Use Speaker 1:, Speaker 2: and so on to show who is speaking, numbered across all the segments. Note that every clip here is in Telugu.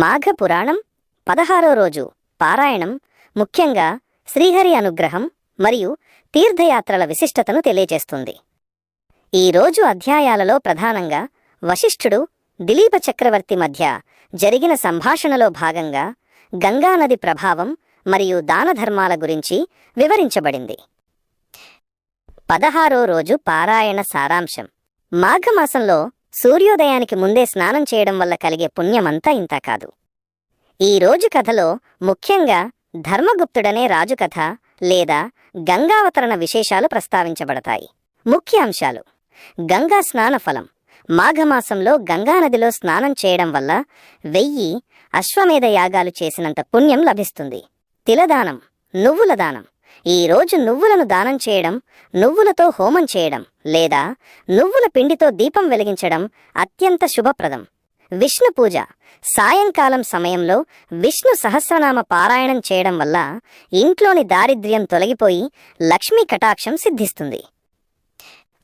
Speaker 1: మాఘ పురాణం 16వ రోజు పారాయణం ముఖ్యంగా శ్రీహరి అనుగ్రహం మరియు తీర్థయాత్రల విశిష్టతను తెలియజేస్తుంది. ఈ రోజు అధ్యాయాలలో ప్రధానంగా వశిష్ఠుడు, దిలీప చక్రవర్తి మధ్య జరిగిన సంభాషణలో భాగంగా గంగానది ప్రభావం మరియు దానధర్మాల గురించి వివరించబడింది. 16వ రోజు పారాయణ సారాంశం. మాఘమాసంలో సూర్యోదయానికి ముందే స్నానం చేయడం వల్ల కలిగే పుణ్యమంతా ఇంతా కాదు. ఈ రోజు కథలో ముఖ్యంగా ధర్మగుప్తుడనే రాజు కథ లేదా గంగావతరణ విశేషాలు ప్రస్తావించబడతాయి. ముఖ్య అంశాలు: గంగా స్నాన ఫలం. మాఘమాసంలో గంగానదిలో స్నానం చేయడం వల్ల 1000 అశ్వమేధ యాగాలు చేసినంత పుణ్యం లభిస్తుంది. తిలదానం, నువ్వుల దానం. ఈ రోజు నువ్వులను దానం చేయడం, నువ్వులతో హోమం చేయడం లేదా నువ్వుల పిండితో దీపం వెలిగించడం అత్యంత శుభప్రదం. విష్ణు పూజ. సాయంకాలం సమయంలో విష్ణు సహస్రనామ పారాయణం చేయడం వల్ల ఇంట్లోని దారిద్ర్యం తొలగిపోయి లక్ష్మీ కటాక్షం సిద్ధిస్తుంది.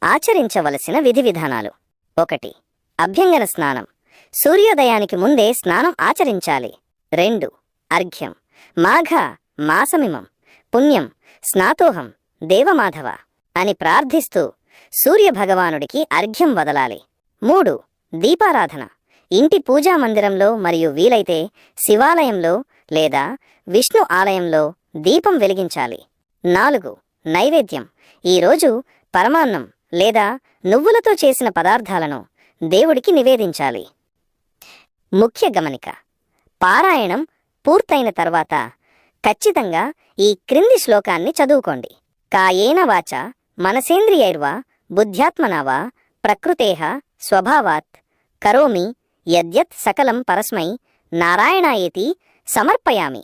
Speaker 1: ఆచరించవలసిన విధి విధానాలు: 1. అభ్యంగన స్నానం. సూర్యోదయానికి ముందే స్నానం ఆచరించాలి. 2. అర్ఘ్యం. మాఘ మాసమిమం పుణ్యం స్నాతోహం దేవమాధవ అని ప్రార్థిస్తూ సూర్యభగవానుడికి అర్ఘ్యం వదలాలి. 3. దీపారాధన. ఇంటి పూజా మందిరంలో మరియు వీలైతే శివాలయంలో లేదా విష్ణు ఆలయంలో దీపం వెలిగించాలి. 4. నైవేద్యం. ఈరోజు పరమాన్నం లేదా నువ్వులతో చేసిన పదార్థాలను దేవుడికి నివేదించాలి. ముఖ్య గమనిక: పారాయణం పూర్తయిన తర్వాత ఖచ్చితంగా ఈ క్రింది శ్లోకాన్ని చదువుకోండి. కాయేన వాచ మనసేంద్రియైర్వా బుద్ధ్యాత్మనా ప్రకృతేః స్వభావాత్ కరోమి యద్యత్ సకలం పరస్మై నారాయణాయేతి సమర్పయామి.